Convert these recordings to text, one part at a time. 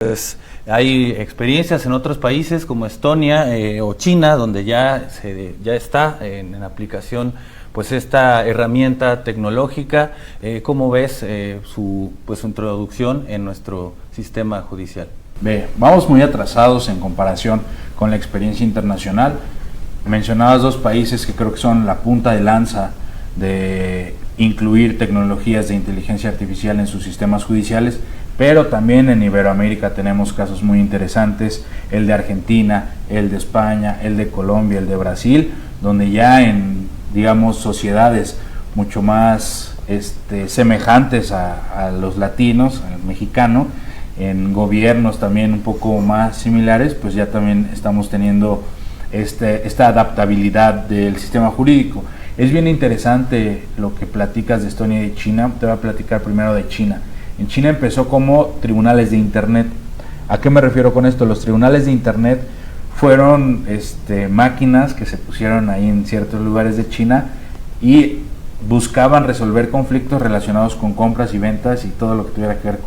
Pues hay experiencias en otros países como Estonia o China, donde ya está en aplicación pues esta herramienta tecnológica. ¿Cómo ves su introducción en nuestro sistema judicial? Vamos muy atrasados en comparación con la experiencia internacional. Mencionabas dos países que creo que son la punta de lanza de incluir tecnologías de inteligencia artificial en sus sistemas judiciales, pero también en Iberoamérica tenemos casos muy interesantes, el de Argentina, el de España, el de Colombia, el de Brasil, donde ya en, digamos, sociedades mucho más semejantes a los latinos, al mexicano, en gobiernos también un poco más similares, pues ya también estamos teniendo esta adaptabilidad del sistema jurídico. Es bien interesante lo que platicas de Estonia y de China. Te voy a platicar primero de China. En China empezó como tribunales de internet. ¿A qué me refiero con esto? Los tribunales de internet fueron máquinas que se pusieron ahí en ciertos lugares de China y buscaban resolver conflictos relacionados con compras y ventas y todo lo que tuviera que ver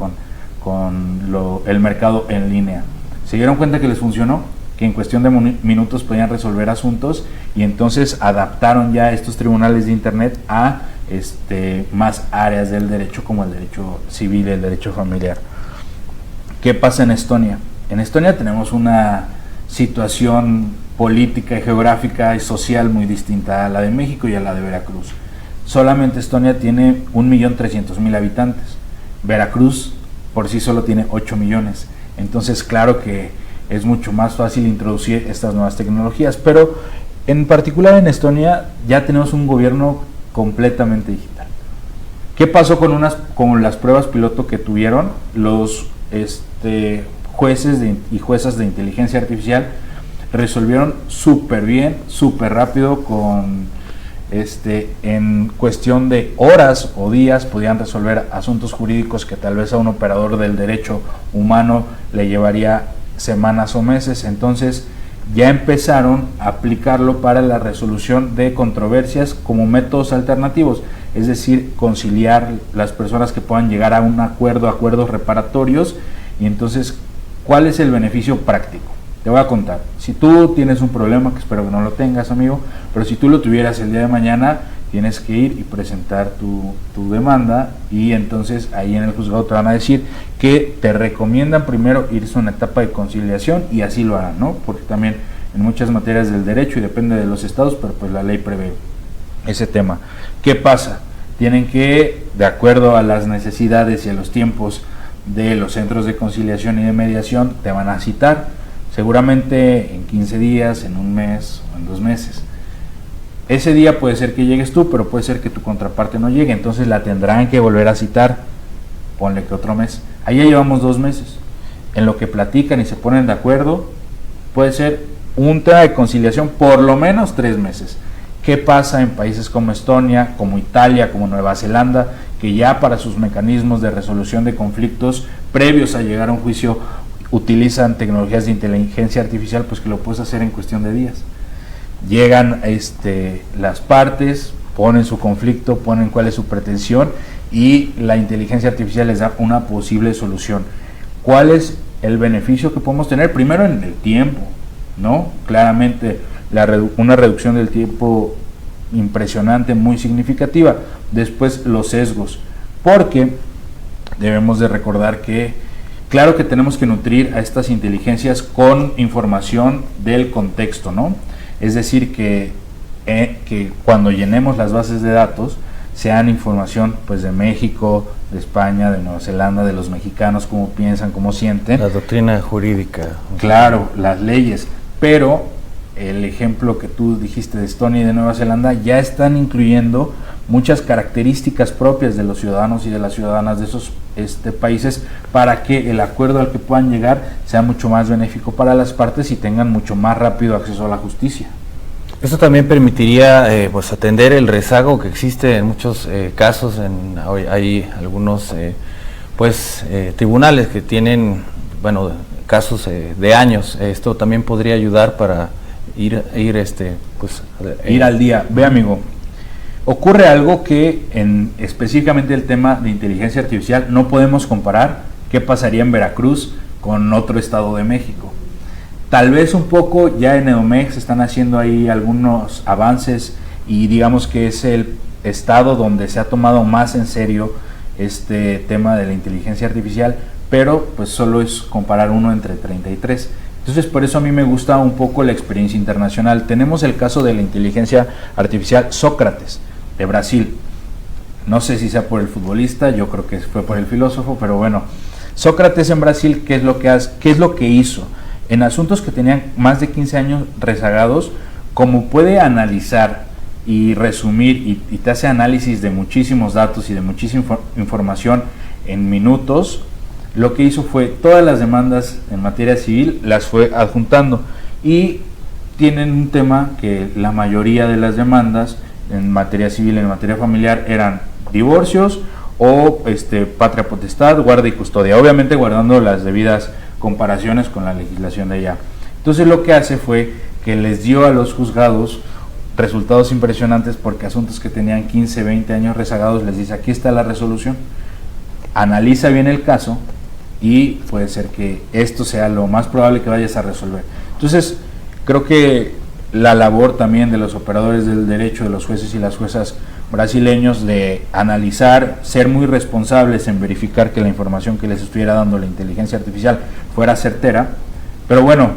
con el mercado en línea. Se dieron cuenta que les funcionó, que en cuestión de minutos podían resolver asuntos, y entonces adaptaron ya estos tribunales de internet a más áreas del derecho, como el derecho civil y el derecho familiar. ¿Qué pasa en Estonia? En Estonia tenemos una situación política y geográfica y social muy distinta a la de México y a la de Veracruz. Solamente Estonia tiene 1.300.000 habitantes. Veracruz por sí solo tiene 8 millones. Entonces, claro que es mucho más fácil introducir estas nuevas tecnologías, pero en particular en Estonia ya tenemos un gobierno completamente digital. ¿Qué pasó con las pruebas piloto que tuvieron los jueces y juezas de inteligencia artificial? Resolvieron súper bien, súper rápido, en cuestión de horas o días podían resolver asuntos jurídicos que tal vez a un operador del derecho humano le llevaría semanas o meses. Entonces ya empezaron a aplicarlo para la resolución de controversias como métodos alternativos, es decir, conciliar las personas que puedan llegar a un acuerdo, acuerdos reparatorios. Y entonces, ¿cuál es el beneficio práctico? Te voy a contar. Si tú tienes un problema, que espero que no lo tengas, amigo, pero si tú lo tuvieras el día de mañana, tienes que ir y presentar tu demanda, y entonces ahí en el juzgado te van a decir que te recomiendan primero irse a una etapa de conciliación, y así lo harán, ¿no? Porque también en muchas materias del derecho, y depende de los estados, pero pues la ley prevé ese tema. ¿Qué pasa? Tienen que, de acuerdo a las necesidades y a los tiempos de los centros de conciliación y de mediación, te van a citar, seguramente en 15 días, en un mes o en 2 meses. Ese día puede ser que llegues tú, pero puede ser que tu contraparte no llegue, entonces la tendrán que volver a citar, ponle que otro mes. Ahí ya llevamos 2 meses. En lo que platican y se ponen de acuerdo, puede ser un tema de conciliación por lo menos 3 meses. ¿Qué pasa en países como Estonia, como Italia, como Nueva Zelanda, que ya para sus mecanismos de resolución de conflictos previos a llegar a un juicio utilizan tecnologías de inteligencia artificial? Pues que lo puedes hacer en cuestión de días. Llegan las partes, ponen su conflicto, ponen cuál es su pretensión, y la inteligencia artificial les da una posible solución. ¿Cuál es el beneficio que podemos tener? Primero, en el tiempo, ¿no? Claramente una reducción del tiempo impresionante, muy significativa. Después, los sesgos, porque debemos de recordar que claro que tenemos que nutrir a estas inteligencias con información del contexto, ¿no? Es decir, que cuando llenemos las bases de datos sean información pues de México, de España, de Nueva Zelanda, de los mexicanos, cómo piensan, cómo sienten. La doctrina jurídica. Claro, las leyes, pero el ejemplo que tú dijiste de Estonia y de Nueva Zelanda ya están incluyendo muchas características propias de los ciudadanos y de las ciudadanas de esos países, para que el acuerdo al que puedan llegar sea mucho más benéfico para las partes y tengan mucho más rápido acceso a la justicia. Esto también permitiría atender el rezago que existe en muchos casos. Hay algunos tribunales que tienen casos de años. Esto también podría ayudar para ir al día. Ve, amigo, ocurre algo que específicamente el tema de inteligencia artificial no podemos comparar. ¿Qué pasaría en Veracruz con otro estado de México. Tal vez un poco ya en Edomex están haciendo ahí algunos avances y digamos que es el estado donde se ha tomado más en serio este tema de la inteligencia artificial, pero pues solo es comparar uno entre 33. Entonces por eso a mí me gusta un poco la experiencia internacional. Tenemos el caso de la inteligencia artificial Sócrates de Brasil. No sé si sea por el futbolista, yo creo que fue por el filósofo, pero bueno, Sócrates en Brasil, ¿qué es lo que hizo? En asuntos que tenían más de 15 años rezagados, como puede analizar y resumir y te hace análisis de muchísimos datos y de muchísima información en minutos, lo que hizo fue todas las demandas en materia civil las fue adjuntando y tienen un tema que la mayoría de las demandas en materia civil, en materia familiar, eran divorcios o patria potestad, guarda y custodia, obviamente guardando las debidas comparaciones con la legislación de allá. Entonces lo que hace fue que les dio a los juzgados resultados impresionantes porque asuntos que tenían 15, 20 años rezagados les dice aquí está la resolución, analiza bien el caso y puede ser que esto sea lo más probable que vayas a resolver. Entonces creo que la labor también de los operadores del derecho, de los jueces y las juezas brasileños, de analizar, ser muy responsables en verificar que la información que les estuviera dando la inteligencia artificial fuera certera, pero bueno,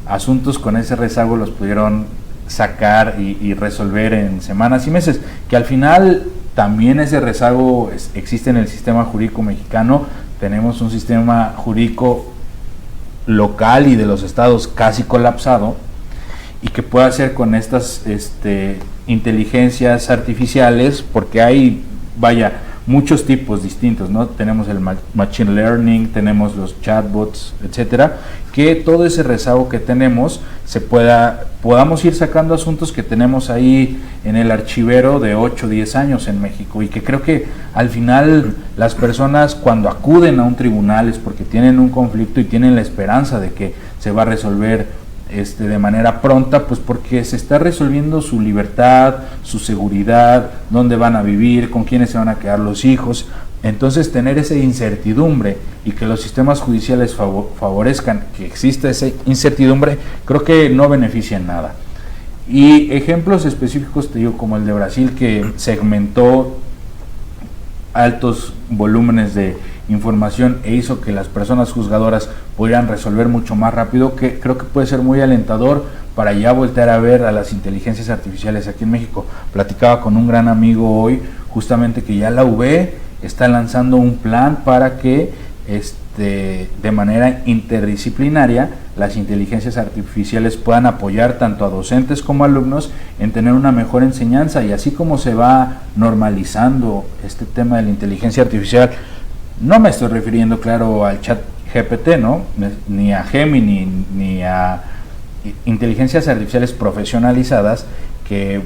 asuntos con ese rezago los pudieron sacar y resolver en semanas y meses, que al final también ese rezago existe en el sistema jurídico mexicano. Tenemos un sistema jurídico local y de los estados casi colapsado, y que pueda hacer con estas inteligencias artificiales, porque hay, muchos tipos distintos, ¿no? Tenemos el machine learning, tenemos los chatbots, etcétera, que todo ese rezago que tenemos podamos ir sacando asuntos que tenemos ahí en el archivero de 8 o 10 años en México, y que creo que al final las personas cuando acuden a un tribunal es porque tienen un conflicto y tienen la esperanza de que se va a resolver de manera pronta, pues porque se está resolviendo su libertad, su seguridad, dónde van a vivir, con quiénes se van a quedar los hijos. Entonces tener esa incertidumbre y que los sistemas judiciales favorezcan que exista esa incertidumbre, creo que no beneficia en nada. Y ejemplos específicos te digo como el de Brasil, que segmentó altos volúmenes de información e hizo que las personas juzgadoras pudieran resolver mucho más rápido, que creo que puede ser muy alentador para ya voltear a ver a las inteligencias artificiales aquí en México. Platicaba con un gran amigo hoy justamente que ya la UB está lanzando un plan para que de manera interdisciplinaria las inteligencias artificiales puedan apoyar tanto a docentes como a alumnos en tener una mejor enseñanza, y así como se va normalizando este tema de la inteligencia artificial. No me estoy refiriendo, claro, al chat GPT, ¿no? Ni a Gemini, ni a inteligencias artificiales profesionalizadas que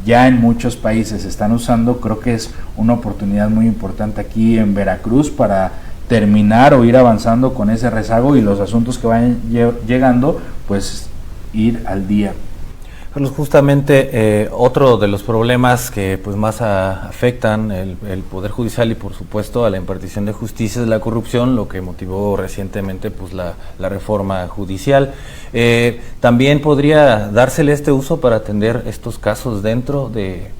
ya en muchos países se están usando. Creo que es una oportunidad muy importante aquí en Veracruz para terminar o ir avanzando con ese rezago, y los asuntos que vayan llegando, pues ir al día. Carlos, justamente otro de los problemas que pues más afectan el Poder Judicial y por supuesto a la impartición de justicia es la corrupción, lo que motivó recientemente pues la reforma judicial. También podría dársele este uso para atender estos casos dentro de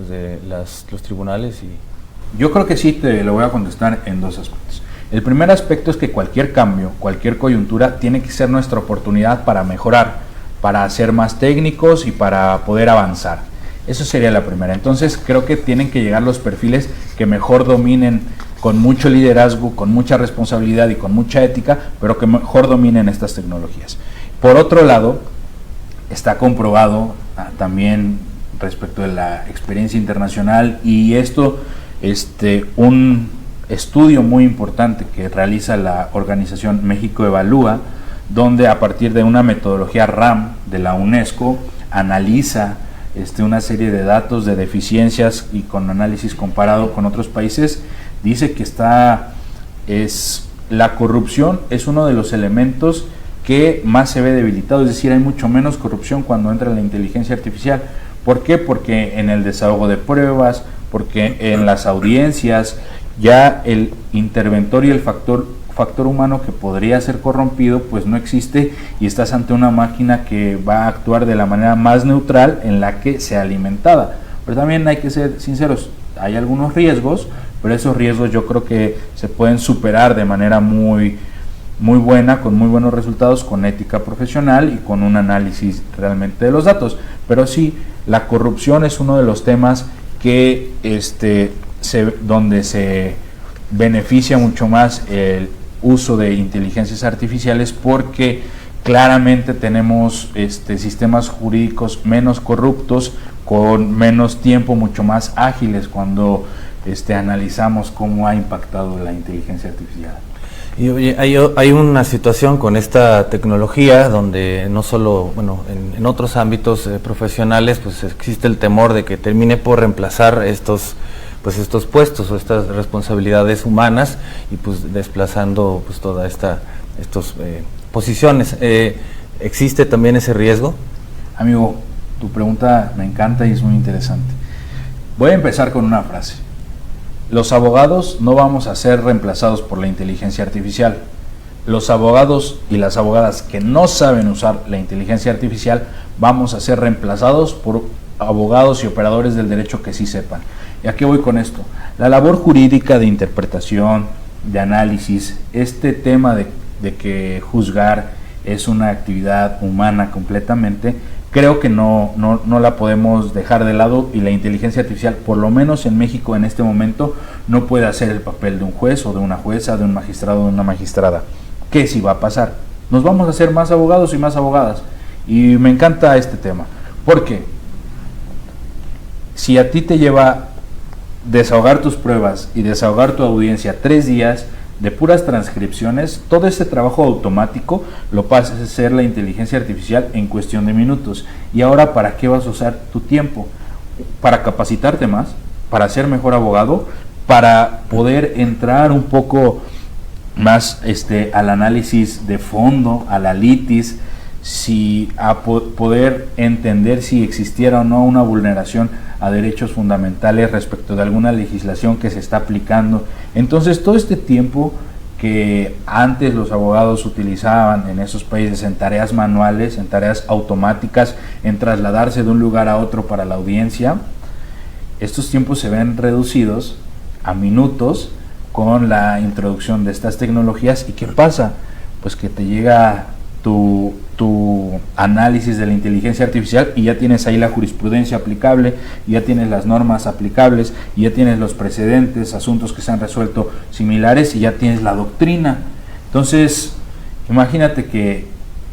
de los tribunales. Yo creo que sí, te lo voy a contestar en dos aspectos. El primer aspecto es que cualquier cambio, cualquier coyuntura tiene que ser nuestra oportunidad para mejorar, para ser más técnicos y para poder avanzar. Eso sería la primera. Entonces creo que tienen que llegar los perfiles que mejor dominen, con mucho liderazgo, con mucha responsabilidad y con mucha ética, pero que mejor dominen estas tecnologías. Por otro lado, está comprobado también respecto de la experiencia internacional, y esto un estudio muy importante que realiza la organización México Evalúa, donde a partir de una metodología RAM de la UNESCO analiza una serie de datos de deficiencias, y con análisis comparado con otros países dice que la corrupción es uno de los elementos que más se ve debilitado, es decir, hay mucho menos corrupción cuando entra la inteligencia artificial. ¿Por qué? Porque en el desahogo de pruebas, porque en las audiencias ya el interventor y el factor factor humano que podría ser corrompido, pues no existe, y estás ante una máquina que va a actuar de la manera más neutral en la que sea alimentada. Pero también hay que ser sinceros, hay algunos riesgos, pero esos riesgos yo creo que se pueden superar de manera muy buena, con muy buenos resultados, con ética profesional y con un análisis realmente de los datos. Pero sí, la corrupción es uno de los temas que donde se beneficia mucho más el uso de inteligencias artificiales, porque claramente tenemos sistemas jurídicos menos corruptos, con menos tiempo, mucho más ágiles cuando analizamos cómo ha impactado la inteligencia artificial. Y oye, hay una situación con esta tecnología donde no solo, bueno, en otros ámbitos profesionales, pues existe el temor de que termine por reemplazar estos puestos o estas responsabilidades humanas, y pues desplazando pues toda estas posiciones. ¿Existe también ese riesgo? Amigo, tu pregunta me encanta y es muy interesante. Voy a empezar con una frase. Los abogados no vamos a ser reemplazados por la inteligencia artificial. Los abogados y las abogadas que no saben usar la inteligencia artificial vamos a ser reemplazados por abogados y operadores del derecho que sí sepan. ¿Y a qué voy con esto? La labor jurídica de interpretación, de análisis, este tema de que juzgar es una actividad humana completamente, creo que no la podemos dejar de lado, y la inteligencia artificial, por lo menos en México en este momento, no puede hacer el papel de un juez o de una jueza, de un magistrado o de una magistrada. ¿Qué sí va a pasar? Nos vamos a hacer más abogados y más abogadas, y me encanta este tema, porque si a ti te lleva desahogar tus pruebas y desahogar tu audiencia 3 días de puras transcripciones, todo este trabajo automático lo pasa a hacer la inteligencia artificial en cuestión de minutos. Y ahora, ¿para qué vas a usar tu tiempo? Para capacitarte más, para ser mejor abogado, para poder entrar un poco más al análisis de fondo, a la litis, a poder entender si existiera o no una vulneración a derechos fundamentales respecto de alguna legislación que se está aplicando. Entonces, todo este tiempo que antes los abogados utilizaban en esos países en tareas manuales, en tareas automáticas, en trasladarse de un lugar a otro para la audiencia, estos tiempos se ven reducidos a minutos con la introducción de estas tecnologías. ¿Y qué pasa? Pues que te llega tu análisis de la inteligencia artificial y ya tienes ahí la jurisprudencia aplicable, ya tienes las normas aplicables, ya tienes los precedentes, asuntos que se han resuelto similares, y ya tienes la doctrina. Entonces, imagínate que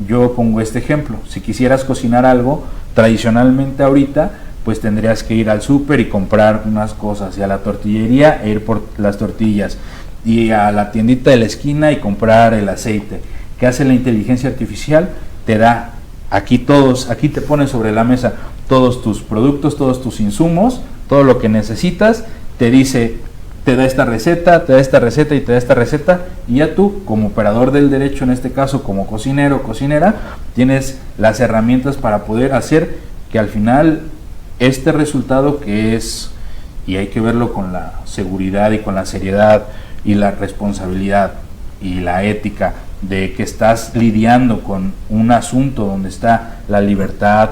yo pongo este ejemplo. Si quisieras cocinar algo, tradicionalmente ahorita, pues tendrías que ir al súper y comprar unas cosas, y a la tortillería e ir por las tortillas, y a la tiendita de la esquina y comprar el aceite. ¿Qué hace la inteligencia artificial? Te da aquí te pone sobre la mesa todos tus productos, todos tus insumos, todo lo que necesitas, te da esta receta, te da esta receta y te da esta receta, y ya tú, como operador del derecho, en este caso como cocinero o cocinera, tienes las herramientas para poder hacer que al final este resultado, que es, y hay que verlo con la seguridad y con la seriedad y la responsabilidad y la ética, de que estás lidiando con un asunto donde está la libertad,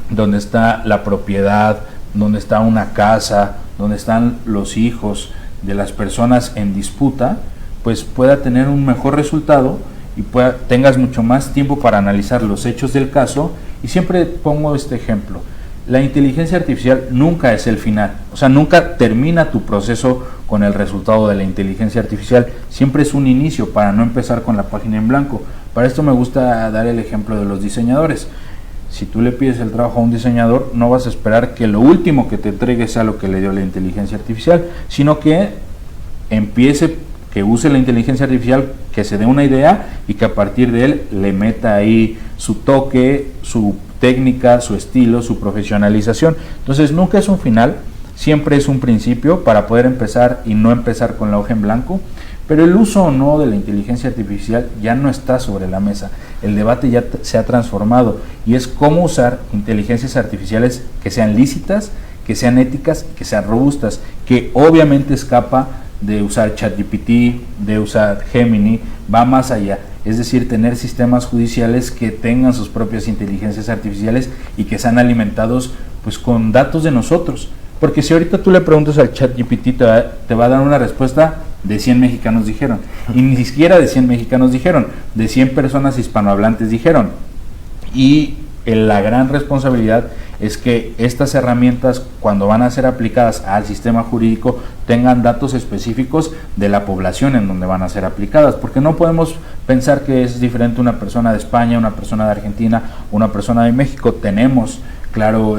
donde está la propiedad, donde está una casa, donde están los hijos de las personas en disputa, pues pueda tener un mejor resultado y tengas mucho más tiempo para analizar los hechos del caso. Y siempre pongo este ejemplo: la inteligencia artificial nunca es el final, o sea, nunca termina tu proceso con el resultado de la inteligencia artificial, siempre es un inicio para no empezar con la página en blanco. Para esto me gusta dar el ejemplo de los diseñadores. Si tú le pides el trabajo a un diseñador, no vas a esperar que lo último que te entregue sea lo que le dio la inteligencia artificial, sino que que use la inteligencia artificial, que se dé una idea y que a partir de él le meta ahí su toque, su técnica, su estilo, su profesionalización. Entonces nunca es un final, siempre es un principio para poder empezar y no empezar con la hoja en blanco. Pero el uso o no de la inteligencia artificial ya no está sobre la mesa. El debate ya se ha transformado, y es cómo usar inteligencias artificiales que sean lícitas, que sean éticas, que sean robustas, que obviamente escapa de usar ChatGPT, de usar Gemini, va más allá. Es decir, tener sistemas judiciales que tengan sus propias inteligencias artificiales y que sean alimentados pues con datos de nosotros. Porque si ahorita tú le preguntas al ChatGPT, te va a dar una respuesta de 100 mexicanos dijeron. Y ni siquiera de 100 mexicanos dijeron, de 100 personas hispanohablantes dijeron. Y la gran responsabilidad es que estas herramientas, cuando van a ser aplicadas al sistema jurídico, tengan datos específicos de la población en donde van a ser aplicadas, porque no podemos pensar que es diferente una persona de España, una persona de Argentina, una persona de México. Tenemos, claro,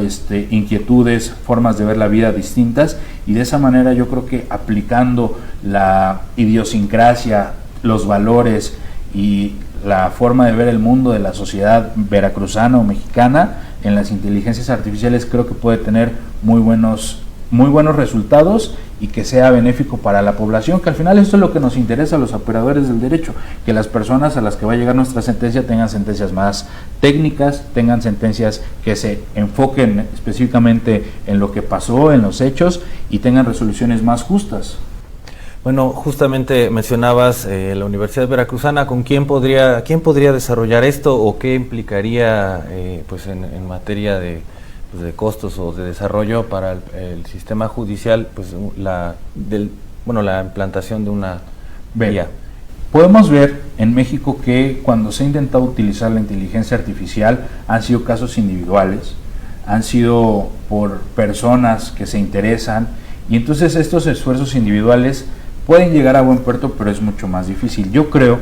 inquietudes, formas de ver la vida distintas, y de esa manera yo creo que aplicando la idiosincrasia, los valores y la forma de ver el mundo de la sociedad veracruzana o mexicana en las inteligencias artificiales, creo que puede tener muy buenos resultados y que sea benéfico para la población, que al final esto es lo que nos interesa a los operadores del derecho, que las personas a las que va a llegar nuestra sentencia tengan sentencias más técnicas, tengan sentencias que se enfoquen específicamente en lo que pasó, en los hechos, y tengan resoluciones más justas. Bueno, justamente mencionabas la Universidad Veracruzana. ¿Quién podría desarrollar esto, o qué implicaría pues en materia de costos o de desarrollo para el sistema judicial, pues la implantación de una guía? Podemos ver en México que cuando se ha intentado utilizar la inteligencia artificial han sido casos individuales, han sido por personas que se interesan, y entonces estos esfuerzos individuales pueden llegar a buen puerto, pero es mucho más difícil. Yo creo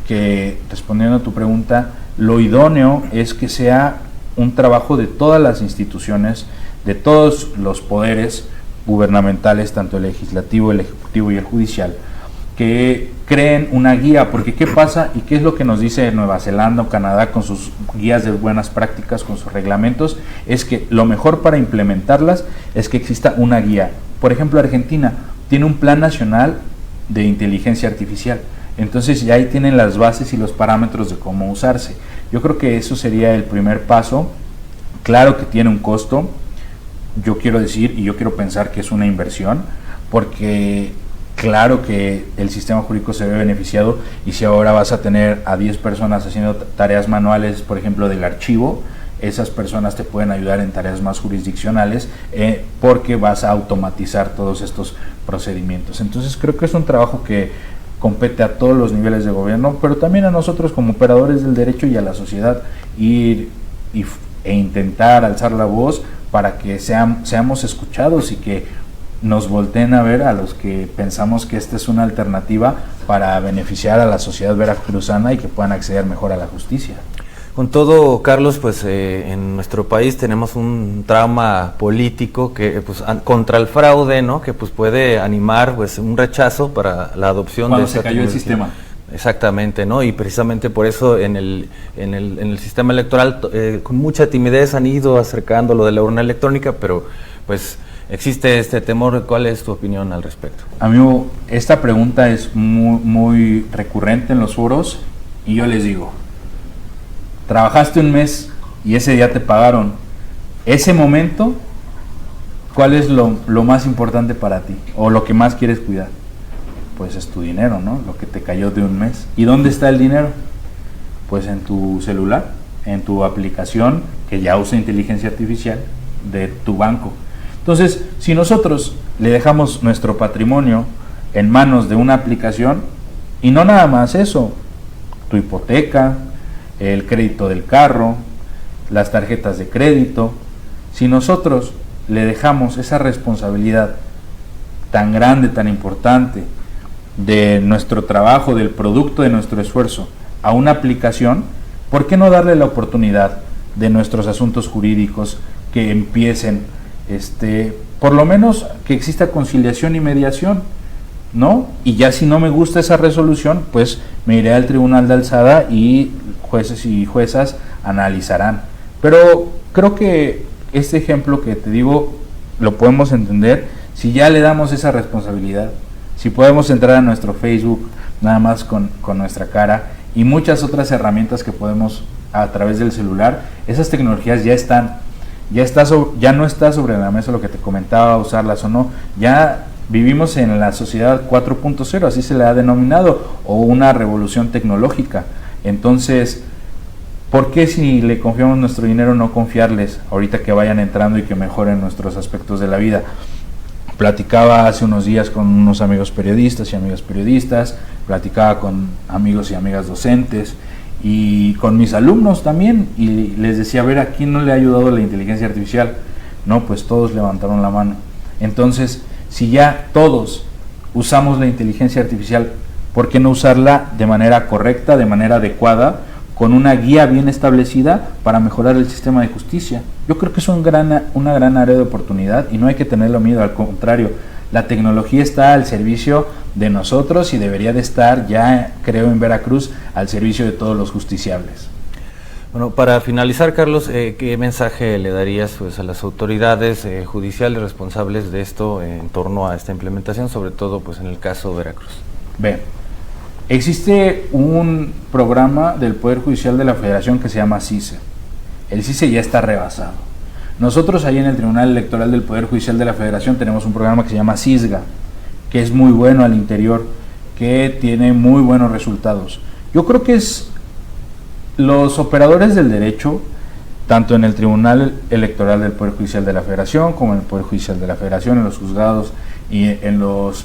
que, respondiendo a tu pregunta, lo idóneo es que sea un trabajo de todas las instituciones, de todos los poderes gubernamentales, tanto el legislativo, el ejecutivo y el judicial, que creen una guía, porque ¿qué pasa y qué es lo que nos dice Nueva Zelanda o Canadá con sus guías de buenas prácticas, con sus reglamentos? Es que lo mejor para implementarlas es que exista una guía. Por ejemplo, Argentina tiene un plan nacional de inteligencia artificial, entonces ya ahí tienen las bases y los parámetros de cómo usarse. Yo creo que eso sería el primer paso. Claro que tiene un costo, yo quiero decir y yo quiero pensar que es una inversión, porque claro que el sistema jurídico se ve beneficiado, y si ahora vas a tener a 10 personas haciendo tareas manuales, por ejemplo del archivo, esas personas te pueden ayudar en tareas más jurisdiccionales, porque vas a automatizar todos estos procedimientos. Entonces creo que es un trabajo que compete a todos los niveles de gobierno, pero también a nosotros como operadores del derecho y a la sociedad, ir e intentar alzar la voz para que seamos escuchados y que nos volteen a ver a los que pensamos que esta es una alternativa para beneficiar a la sociedad veracruzana y que puedan acceder mejor a la justicia. Con todo, Carlos, pues en nuestro país tenemos un trauma político que pues contra el fraude, ¿no? Que pues puede animar pues un rechazo para la adopción cuando de esta se cayó el sistema. Exactamente, ¿no? Y precisamente por eso en el sistema electoral con mucha timidez han ido acercando lo de la urna electrónica, pero pues existe este temor. ¿Cuál es tu opinión al respecto? Amigo, esta pregunta es muy recurrente en los foros, y yo les digo: trabajaste un mes y ese día te pagaron. Ese momento, ¿cuál es lo más importante para ti? O lo que más quieres cuidar. Pues es tu dinero, ¿no? Lo que te cayó de un mes. ¿Y dónde está el dinero? Pues en tu celular, en tu aplicación que ya usa inteligencia artificial de tu banco. Entonces, si nosotros le dejamos nuestro patrimonio en manos de una aplicación, y no nada más eso, tu hipoteca, el crédito del carro, las tarjetas de crédito, si nosotros le dejamos esa responsabilidad tan grande, tan importante, de nuestro trabajo, del producto de nuestro esfuerzo, a una aplicación, ¿por qué no darle la oportunidad de nuestros asuntos jurídicos que empiecen, por lo menos que exista conciliación y mediación, ¿no? Y ya si no me gusta esa resolución, pues me iré al tribunal de alzada y jueces y juezas analizarán. Pero creo que este ejemplo que te digo lo podemos entender si ya le damos esa responsabilidad, si podemos entrar a nuestro Facebook nada más con nuestra cara, y muchas otras herramientas que podemos a través del celular. Esas tecnologías ya están, ya no está sobre la mesa lo que te comentaba, usarlas o no, ya vivimos en la sociedad 4.0, así se le ha denominado, o una revolución tecnológica. Entonces, ¿por qué si le confiamos nuestro dinero no confiarles ahorita que vayan entrando y que mejoren nuestros aspectos de la vida? Platicaba hace unos días con unos amigos periodistas y amigas periodistas, platicaba con amigos y amigas docentes y con mis alumnos también, y les decía, a ver, ¿a quién no le ha ayudado la inteligencia artificial? No, pues todos levantaron la mano. Entonces, si ya todos usamos la inteligencia artificial, ¿por qué no usarla de manera correcta, de manera adecuada, con una guía bien establecida para mejorar el sistema de justicia? Yo creo que es una gran área de oportunidad y no hay que tenerlo miedo, al contrario, la tecnología está al servicio de nosotros y debería de estar ya, creo, en Veracruz, al servicio de todos los justiciables. Bueno, para finalizar, Carlos, ¿qué mensaje le darías pues, a las autoridades judiciales responsables de esto en torno a esta implementación, sobre todo pues, en el caso de Veracruz? Bien, existe un programa del Poder Judicial de la Federación que se llama CICE. El CICE ya está rebasado. Nosotros ahí en el Tribunal Electoral del Poder Judicial de la Federación tenemos un programa que se llama CISGA, que es muy bueno al interior, que tiene muy buenos resultados. Yo creo que los operadores del derecho, tanto en el Tribunal Electoral del Poder Judicial de la Federación, como en el Poder Judicial de la Federación, en los juzgados y en los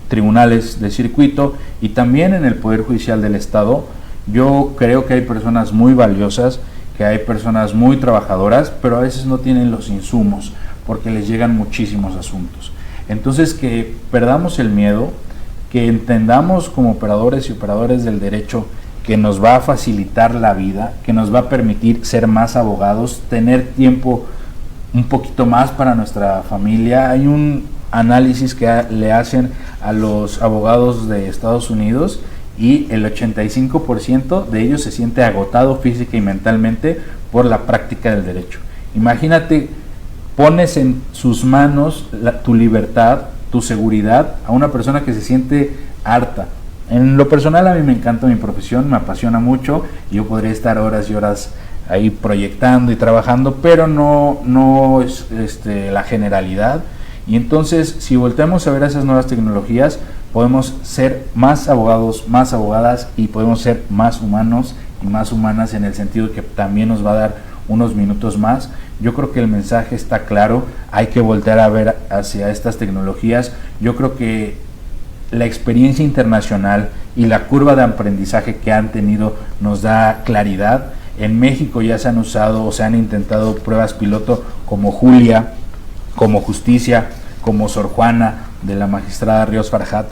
tribunales de circuito, y también en el Poder Judicial del Estado, yo creo que hay personas muy valiosas, que hay personas muy trabajadoras, pero a veces no tienen los insumos, porque les llegan muchísimos asuntos. Entonces, que perdamos el miedo, que entendamos como operadores y operadores del derecho que nos va a facilitar la vida, que nos va a permitir ser más abogados, tener tiempo un poquito más para nuestra familia. Hay un análisis que le hacen a los abogados de Estados Unidos y el 85% de ellos se siente agotado física y mentalmente por la práctica del derecho. Imagínate, pones en sus manos tu libertad, tu seguridad a una persona que se siente harta. En lo personal, a mí me encanta mi profesión, me apasiona mucho, y yo podría estar horas y horas ahí proyectando y trabajando, pero no es la generalidad. Y entonces, si volteamos a ver esas nuevas tecnologías, podemos ser más abogados, más abogadas, y podemos ser más humanos y más humanas, en el sentido que también nos va a dar unos minutos más. Yo creo que el mensaje está claro, hay que voltear a ver hacia estas tecnologías. Yo creo que la experiencia internacional y la curva de aprendizaje que han tenido nos da claridad. En México ya se han usado o se han intentado pruebas piloto como Julia, como Justicia, como Sor Juana, de la magistrada Ríos Farjat,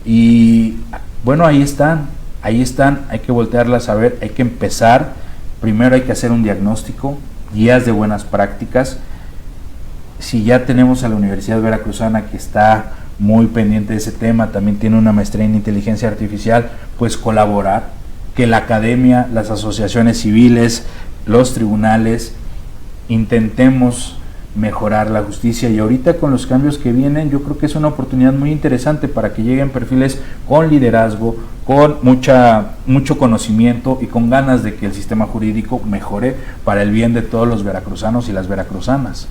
y bueno, ahí están, hay que voltearlas a ver, hay que empezar. Primero hay que hacer un diagnóstico, guías de buenas prácticas. Si ya tenemos a la Universidad Veracruzana, que está muy pendiente de ese tema, también tiene una maestría en inteligencia artificial, pues colaborar, que la academia, las asociaciones civiles, los tribunales, intentemos mejorar la justicia. Y ahorita con los cambios que vienen, yo creo que es una oportunidad muy interesante para que lleguen perfiles con liderazgo, con mucho conocimiento y con ganas de que el sistema jurídico mejore para el bien de todos los veracruzanos y las veracruzanas.